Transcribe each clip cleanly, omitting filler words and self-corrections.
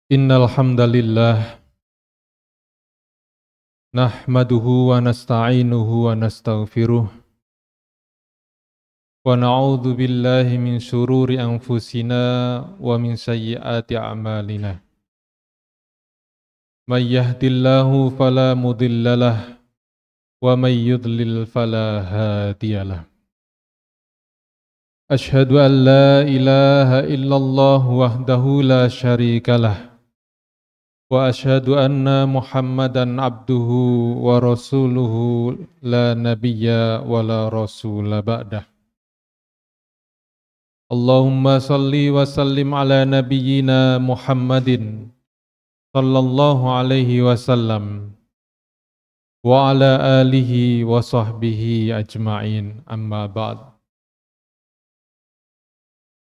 Innal hamdalillah nahmaduhu wa nasta'inuhu wa nastaghfiruh wa na'udzu billahi min syururi anfusina wa min sayyiati a'malina. May yahdillahu fala mudhillalah wa may yudlil fala hadiyalah. Ashhadu an la ilaha illallah wahdahu la syarikalah wa ashhadu anna Muhammadan abduhu wa rasuluhu la nabiyya wa la rasula ba'dah. Allahumma salli wa sallim ala nabiyyina Muhammadin sallallahu alaihi wasallam wa ala alihi wa sahbihi ajma'in, amma ba'd.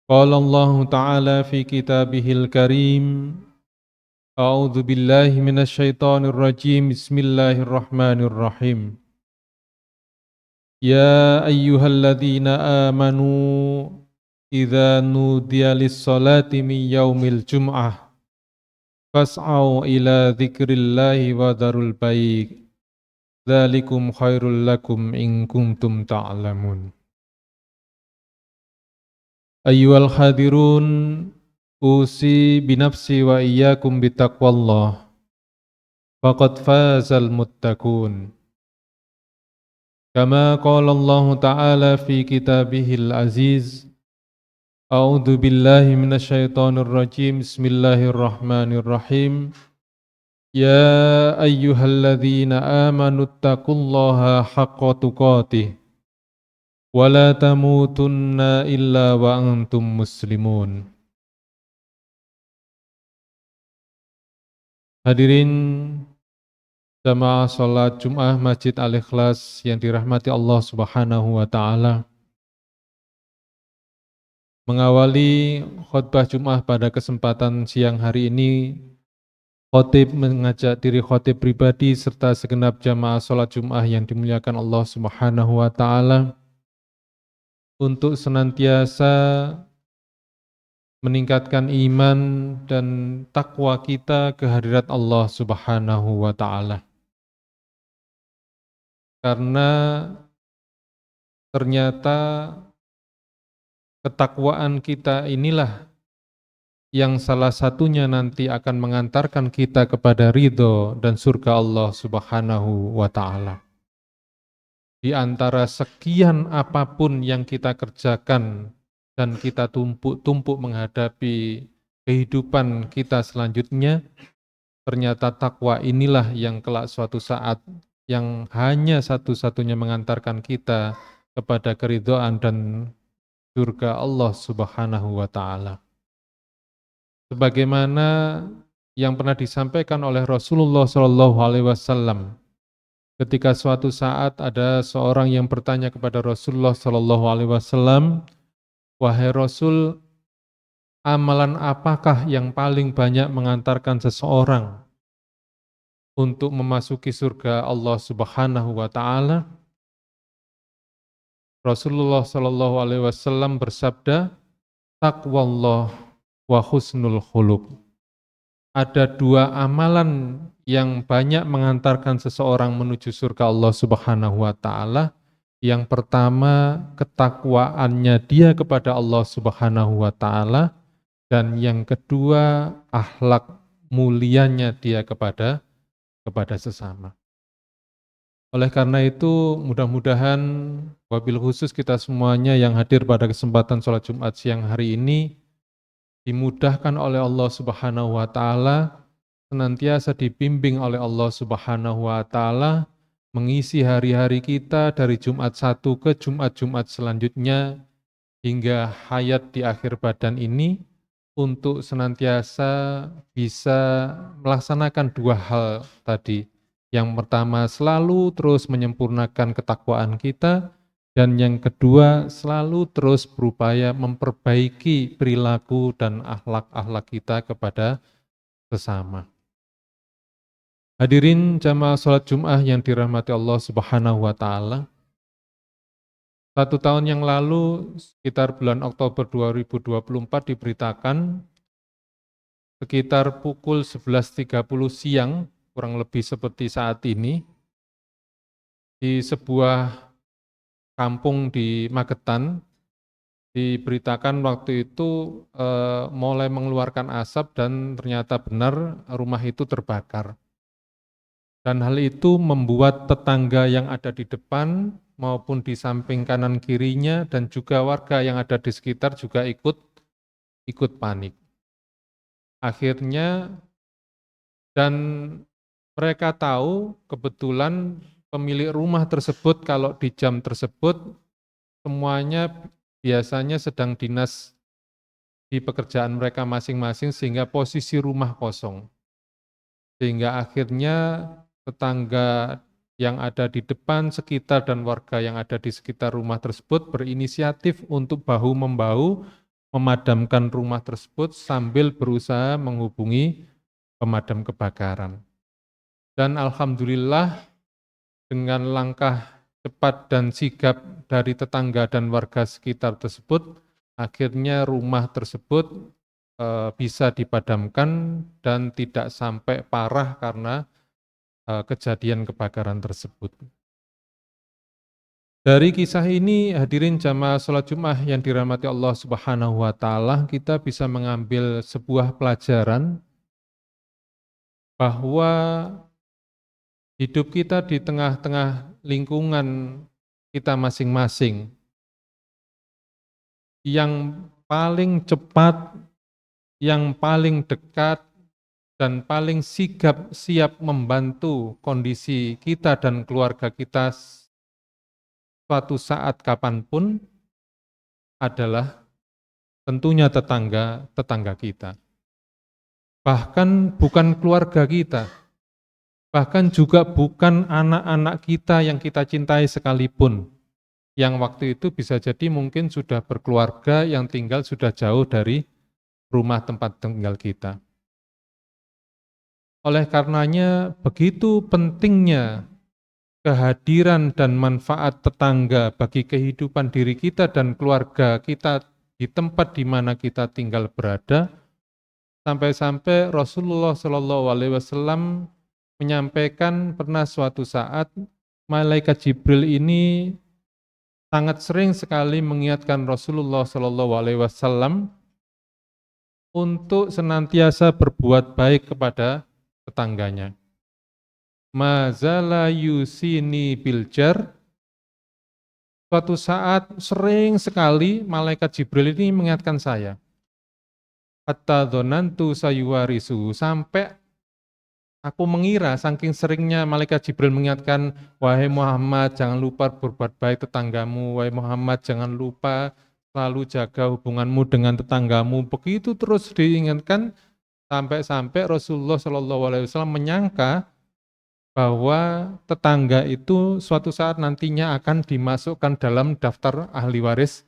Qala Allah ta'ala fi kitabihil karim, a'udzu billahi minasy syaithanir rajim, bismillahirrahmanirrahim. Ya ayyuhalladzina amanu idza nudiya lis-salati min yaumil jum'ah fas'au ila dzikrillahi wa dzarul bai', dzalikum khairul lakum in kuntum ta'lamun. Ayyuhal hadirun, usi binafsi wa iyyakum bitaqwallah, faqad fazal muttaqun. Kama qala Allah ta'ala fi kitabihil aziz, a'udzu billahi minasyaitonir rajim, bismillahirrahmanirrahim. Ya ayyuhalladzina amanu taqullaha haqqa tuqatih wa la tamutunna illa wa antum muslimun. Hadirin jamaah salat Jumat Masjid Al-Ikhlas yang dirahmati Allah Subhanahu wa taala. Mengawali khutbah Jumat pada kesempatan siang hari ini, khotib mengajak diri khotib pribadi serta segenap jamaah salat Jumat yang dimuliakan Allah Subhanahu wa taala untuk senantiasa meningkatkan iman dan takwa kita kehadirat Allah Subhanahu wa taala. Karena ternyata ketakwaan kita inilah yang salah satunya nanti akan mengantarkan kita kepada ridho dan surga Allah Subhanahu wa taala. Di antara sekian apapun yang kita kerjakan dan kita tumpuk-tumpuk menghadapi kehidupan kita selanjutnya, ternyata takwa inilah yang kelak suatu saat yang hanya satu-satunya mengantarkan kita kepada keridhaan dan surga Allah Subhanahu wa taala. Sebagaimana yang pernah disampaikan oleh Rasulullah SAW, ketika suatu saat ada seorang yang bertanya kepada Rasulullah SAW, wahai Rasul, amalan apakah yang paling banyak mengantarkan seseorang untuk memasuki surga Allah Subhanahu wa taala? Rasulullah SAW bersabda, taqwallah wa husnul khuluq. Ada dua amalan yang banyak mengantarkan seseorang menuju surga Allah Subhanahu wa taala. Yang pertama, ketakwaannya dia kepada Allah Subhanahu wa taala, dan yang kedua, akhlak mulianya dia kepada sesama. Oleh karena itu, mudah-mudahan wabil khusus kita semuanya yang hadir pada kesempatan sholat Jumat siang hari ini dimudahkan oleh Allah Subhanahu wa taala, senantiasa dibimbing oleh Allah Subhanahu wa taala mengisi hari-hari kita dari Jumat satu ke Jumat-Jumat selanjutnya hingga hayat di akhir badan ini untuk senantiasa bisa melaksanakan dua hal tadi. Yang pertama, selalu terus menyempurnakan ketakwaan kita, dan yang kedua, selalu terus berupaya memperbaiki perilaku dan akhlak-akhlak kita kepada sesama. Hadirin jamaah sholat Jumat yang dirahmati Allah Subhanahu wa taala. 1 tahun yang lalu, sekitar bulan Oktober 2024 diberitakan sekitar pukul 11.30 siang, kurang lebih seperti saat ini, di sebuah kampung di Magetan, diberitakan waktu itu mulai mengeluarkan asap dan ternyata benar rumah itu terbakar. Dan hal itu membuat tetangga yang ada di depan maupun di samping kanan kirinya dan juga warga yang ada di sekitar juga ikut panik. Akhirnya dan mereka tahu kebetulan pemilik rumah tersebut kalau di jam tersebut semuanya biasanya sedang dinas di pekerjaan mereka masing-masing sehingga posisi rumah kosong. Sehingga akhirnya tetangga yang ada di depan, sekitar, dan warga yang ada di sekitar rumah tersebut berinisiatif untuk bahu-membahu memadamkan rumah tersebut sambil berusaha menghubungi pemadam kebakaran. Dan alhamdulillah dengan langkah cepat dan sigap dari tetangga dan warga sekitar tersebut, akhirnya rumah tersebut bisa dipadamkan dan tidak sampai parah karena kejadian kebakaran tersebut. Dari kisah ini, hadirin jamaah sholat Jumat yang dirahmati Allah Subhanahu wa Ta'ala, kita bisa mengambil sebuah pelajaran bahwa hidup kita di tengah-tengah lingkungan kita masing-masing, yang paling cepat, yang paling dekat, dan paling sigap siap membantu kondisi kita dan keluarga kita suatu saat kapanpun adalah tentunya tetangga kita. Bahkan bukan keluarga kita, bahkan juga bukan anak-anak kita yang kita cintai sekalipun, yang waktu itu bisa jadi mungkin sudah berkeluarga yang tinggal sudah jauh dari rumah tempat tinggal kita. Oleh karenanya begitu pentingnya kehadiran dan manfaat tetangga bagi kehidupan diri kita dan keluarga kita di tempat di mana kita tinggal berada, sampai-sampai Rasulullah Shallallahu Alaihi Wasallam menyampaikan pernah suatu saat malaikat Jibril ini sangat sering sekali mengingatkan Rasulullah Shallallahu Alaihi Wasallam untuk senantiasa berbuat baik kepada tetangganya. Mazala yusini biljar. Suatu saat sering sekali malaikat Jibril ini mengingatkan saya. Hatta dhonantu sayuwarisu, sampai aku mengira saking seringnya malaikat Jibril mengingatkan, wahai Muhammad jangan lupa berbuat baik tetanggamu, wahai Muhammad jangan lupa selalu jaga hubunganmu dengan tetanggamu. Begitu terus diingatkan sampai-sampai Rasulullah SAW menyangka bahwa tetangga itu suatu saat nantinya akan dimasukkan dalam daftar ahli waris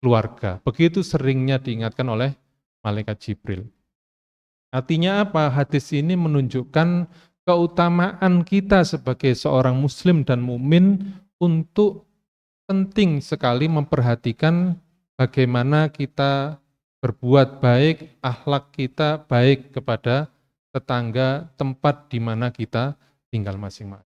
keluarga. Begitu seringnya diingatkan oleh malaikat Jibril. Artinya apa? Hadis ini menunjukkan keutamaan kita sebagai seorang muslim dan mukmin untuk penting sekali memperhatikan bagaimana kita berbuat baik, akhlak kita baik kepada tetangga tempat di mana kita tinggal masing-masing.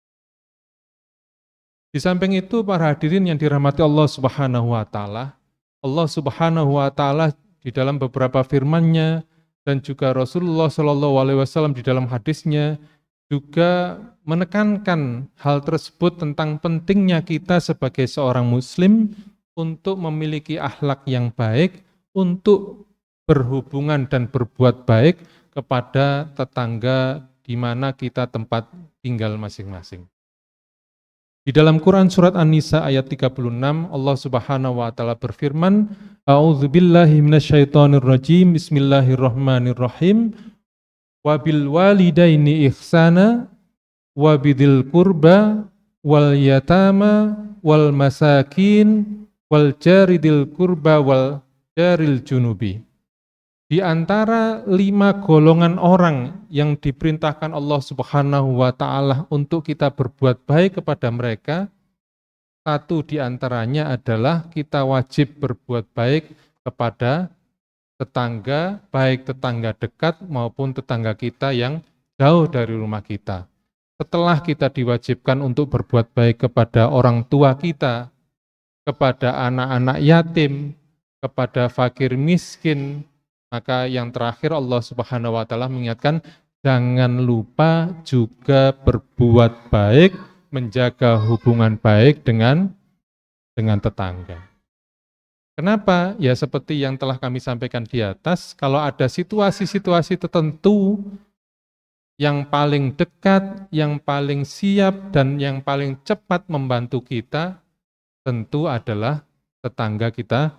Di samping itu para hadirin yang dirahmati Allah Subhanahu wa Ta'ala, Allah Subhanahu wa Ta'ala di dalam beberapa firman-Nya dan juga Rasulullah Shallallahu Alaihi Wasallam di dalam hadisnya juga menekankan hal tersebut tentang pentingnya kita sebagai seorang muslim untuk memiliki akhlak yang baik, untuk berhubungan dan berbuat baik kepada tetangga di mana kita tempat tinggal masing-masing. Di dalam Quran surat An-Nisa ayat 36 Allah Subhanahu wa taala berfirman, A'udzubillahi minasyaitonirrajim. Bismillahirrahmanirrahim. Wa bil walidaini ihsana wa bidil qurba wal yatama wal masakin wal jaridil qurba wal jaril junubi. Di antara 5 golongan orang yang diperintahkan Allah Subhanahu wa Ta'ala untuk kita berbuat baik kepada mereka, satu di antaranya adalah kita wajib berbuat baik kepada tetangga, baik tetangga dekat maupun tetangga kita yang jauh dari rumah kita. Setelah kita diwajibkan untuk berbuat baik kepada orang tua kita, kepada anak-anak yatim, kepada fakir miskin, maka yang terakhir Allah Subhanahu wa taala mengingatkan jangan lupa juga berbuat baik, menjaga hubungan baik dengan tetangga. Kenapa? Ya seperti yang telah kami sampaikan di atas, kalau ada situasi-situasi tertentu yang paling dekat, yang paling siap, dan yang paling cepat membantu kita, tentu adalah tetangga kita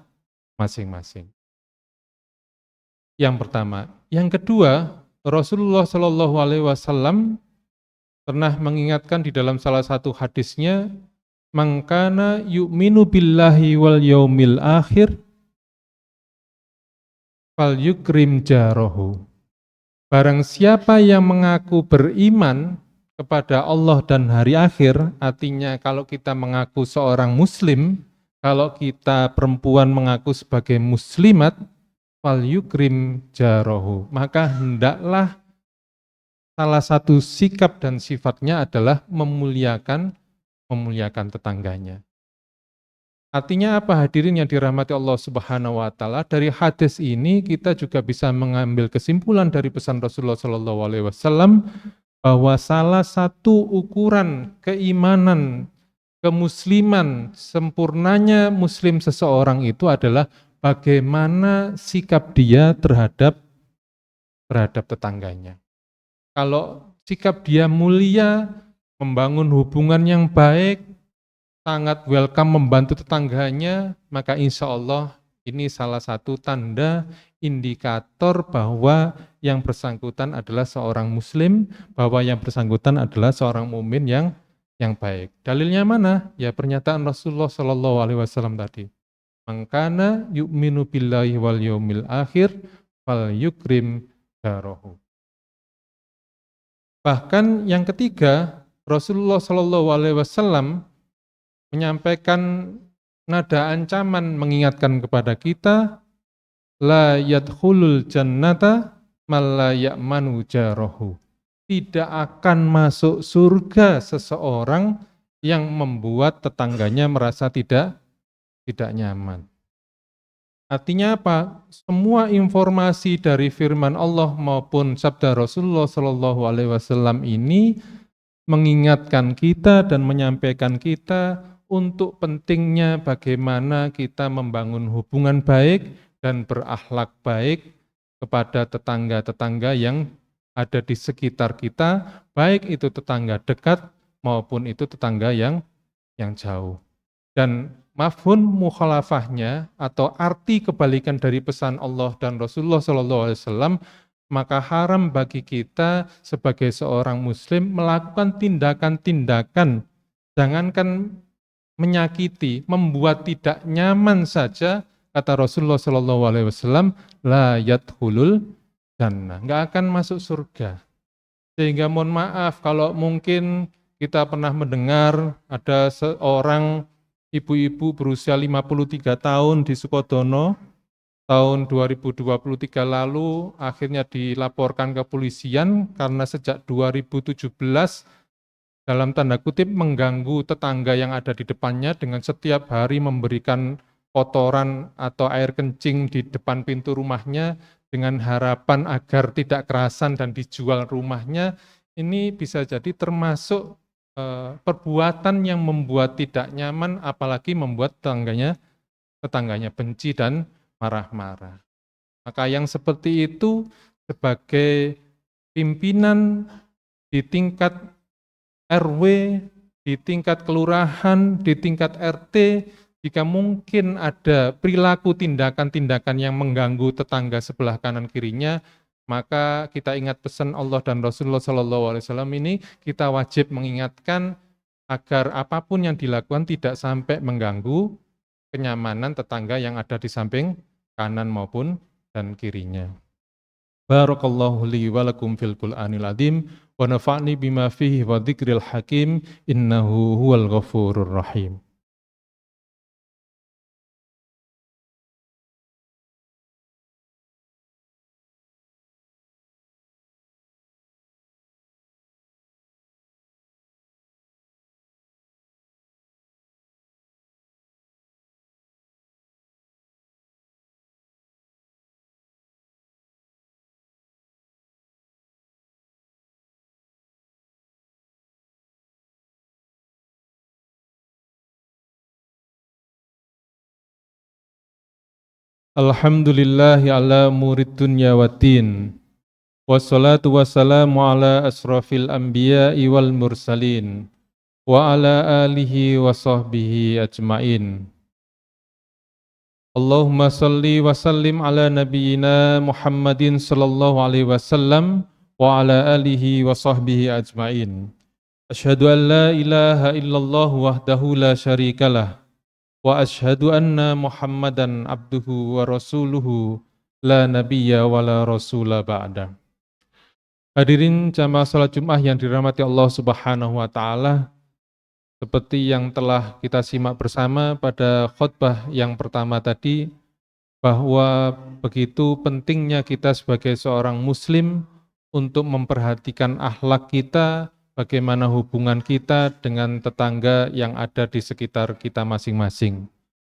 masing-masing. Yang pertama. Yang kedua, Rasulullah Shallallahu Alaihi Wasallam pernah mengingatkan di dalam salah satu hadisnya, "Mangkana yu'minu billahi wal yaumil akhir, fal yukrim jarohu." Barang siapa yang mengaku beriman kepada Allah dan hari akhir, artinya kalau kita mengaku seorang muslim, kalau kita perempuan mengaku sebagai muslimat, fal yukrim jarohu, maka hendaklah salah satu sikap dan sifatnya adalah memuliakan tetangganya. Artinya apa hadirin yang dirahmati Allah Subhanahu wa taala? Dari hadis ini kita juga bisa mengambil kesimpulan dari pesan Rasulullah Shallallahu alaihi wasallam bahwa salah satu ukuran keimanan, kemusliman, sempurnanya muslim seseorang itu adalah bagaimana sikap dia terhadap tetangganya. Kalau sikap dia mulia, membangun hubungan yang baik, sangat welcome membantu tetangganya, maka insya Allah ini salah satu tanda indikator bahwa yang bersangkutan adalah seorang muslim, bahwa yang bersangkutan adalah seorang mukmin yang baik. Dalilnya mana? Ya pernyataan Rasulullah Shallallahu Alaihi Wasallam tadi. Mangkana yu'minu billahi wal yaumil akhir fal yukrim jarohu. Bahkan yang ketiga, Rasulullah Shallallahu Alaihi Wasallam menyampaikan nada ancaman mengingatkan kepada kita, la yadkhulul jannata man la ya'manu jarohu. Tidak akan masuk surga seseorang yang membuat tetangganya merasa tidak nyaman. Artinya apa? Semua informasi dari firman Allah maupun sabda Rasulullah Shallallahu Alaihi Wasallam ini mengingatkan kita dan menyampaikan kita untuk pentingnya bagaimana kita membangun hubungan baik dan berakhlak baik kepada tetangga-tetangga yang ada di sekitar kita, baik itu tetangga dekat maupun itu tetangga yang jauh. Dan mafhum mukhalafahnya atau arti kebalikan dari pesan Allah dan Rasulullah SAW, maka haram bagi kita sebagai seorang muslim melakukan tindakan-tindakan, jangankan menyakiti, membuat tidak nyaman saja, kata Rasulullah SAW, la yadkhulul jannah, nggak akan masuk surga. Sehingga mohon maaf kalau mungkin kita pernah mendengar ada seorang ibu-ibu berusia 53 tahun di Sukodono, tahun 2023 lalu akhirnya dilaporkan ke polisian karena sejak 2017 dalam tanda kutip mengganggu tetangga yang ada di depannya dengan setiap hari memberikan kotoran atau air kencing di depan pintu rumahnya dengan harapan agar tidak kerasan dan dijual rumahnya. Ini bisa jadi termasuk perbuatan yang membuat tidak nyaman, apalagi membuat tetangganya benci dan marah-marah. Maka yang seperti itu sebagai pimpinan di tingkat RW, di tingkat kelurahan, di tingkat RT, jika mungkin ada perilaku tindakan-tindakan yang mengganggu tetangga sebelah kanan kirinya, maka kita ingat pesan Allah dan Rasulullah SAW ini, kita wajib mengingatkan agar apapun yang dilakukan tidak sampai mengganggu kenyamanan tetangga yang ada di samping kanan maupun dan kirinya. Barakallahu li wa lakum fil Qur'anil azim wa nafa'ni bima fihi wa dzikril hakim innahu huwal ghafurur rahim. Alhamdulillahi ala murid dunya waddin. Wassalatu wassalamu ala asrafil anbiya'i wal mursalin. Wa ala alihi wa sahbihi ajmain. Allahumma salli wa sallim ala nabiyyina Muhammadin sallallahu alaihi wasallam wa ala alihi wa sahbihi ajmain. Asyhadu an la ilaha illallah wahdahu la syarikalah. Wa asyhadu anna Muhammadan abduhu wa rasuluhu la nabiyya wa la rasula ba'da. Hadirin jamaah salat Jumat yang dirahmati Allah Subhanahu wa taala, seperti yang telah kita simak bersama pada khutbah yang pertama tadi, bahwa begitu pentingnya kita sebagai seorang muslim untuk memperhatikan akhlak kita, bagaimana hubungan kita dengan tetangga yang ada di sekitar kita masing-masing.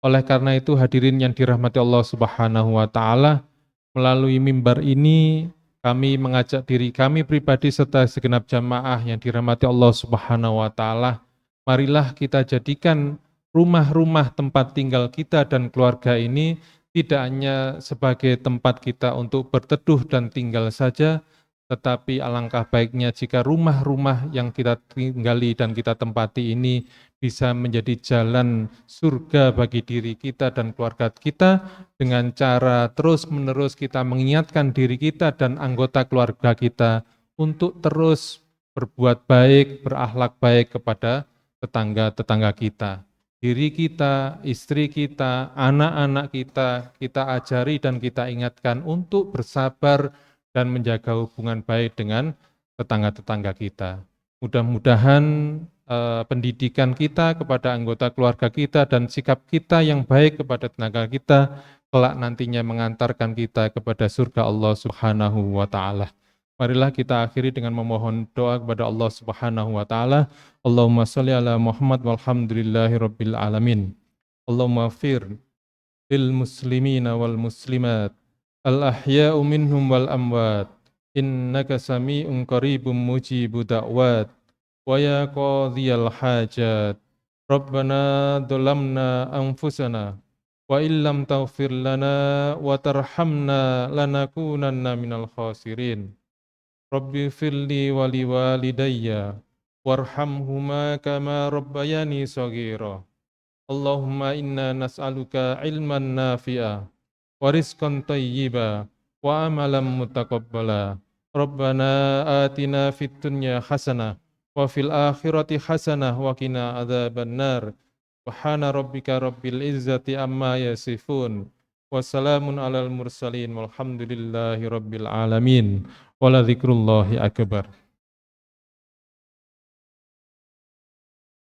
Oleh karena itu hadirin yang dirahmati Allah Subhanahu wa taala, melalui mimbar ini kami mengajak diri kami pribadi serta segenap jamaah yang dirahmati Allah Subhanahu wa taala, marilah kita jadikan rumah-rumah tempat tinggal kita dan keluarga ini tidak hanya sebagai tempat kita untuk berteduh dan tinggal saja, tetapi alangkah baiknya jika rumah-rumah yang kita tinggali dan kita tempati ini bisa menjadi jalan surga bagi diri kita dan keluarga kita, dengan cara terus-menerus kita mengingatkan diri kita dan anggota keluarga kita untuk terus berbuat baik, berakhlak baik kepada tetangga-tetangga kita. Diri kita, istri kita, anak-anak kita, kita ajari dan kita ingatkan untuk bersabar dan menjaga hubungan baik dengan tetangga-tetangga kita. Mudah-mudahan pendidikan kita kepada anggota keluarga kita dan sikap kita yang baik kepada tetangga kita kelak nantinya mengantarkan kita kepada surga Allah Subhanahu wa taala. Marilah kita akhiri dengan memohon doa kepada Allah Subhanahu wa taala. Allahumma shalli ala Muhammad walhamdulillahi rabbil alamin. Allahumma fir lil muslimina wal muslimat al-ahya'u minhum wal amwat, innaka sami'un qaribun mujibu da'wat, wa ya qadhiyal hajat, Rabbana dhalamna anfusana, wa illam taghfir lana wa tarhamna lanakunanna minal khasirin. Rabbi firli wa liwalidayya, warhamhuma kama rabbayani saghira. Allahumma inna nas'aluka ilman nafi'a, wa rizqan tayyiba, wa amalan mutaqabbala. Rabbana atina fid dunya hasanah, wa fil akhirati hasanah, wa qina adzabannar. Subhana rabbika rabbil izzati amma yasifun, wa salamun alal mursalin, walhamdulillahi rabbil alamin. Wa la dzikrullahi akbar.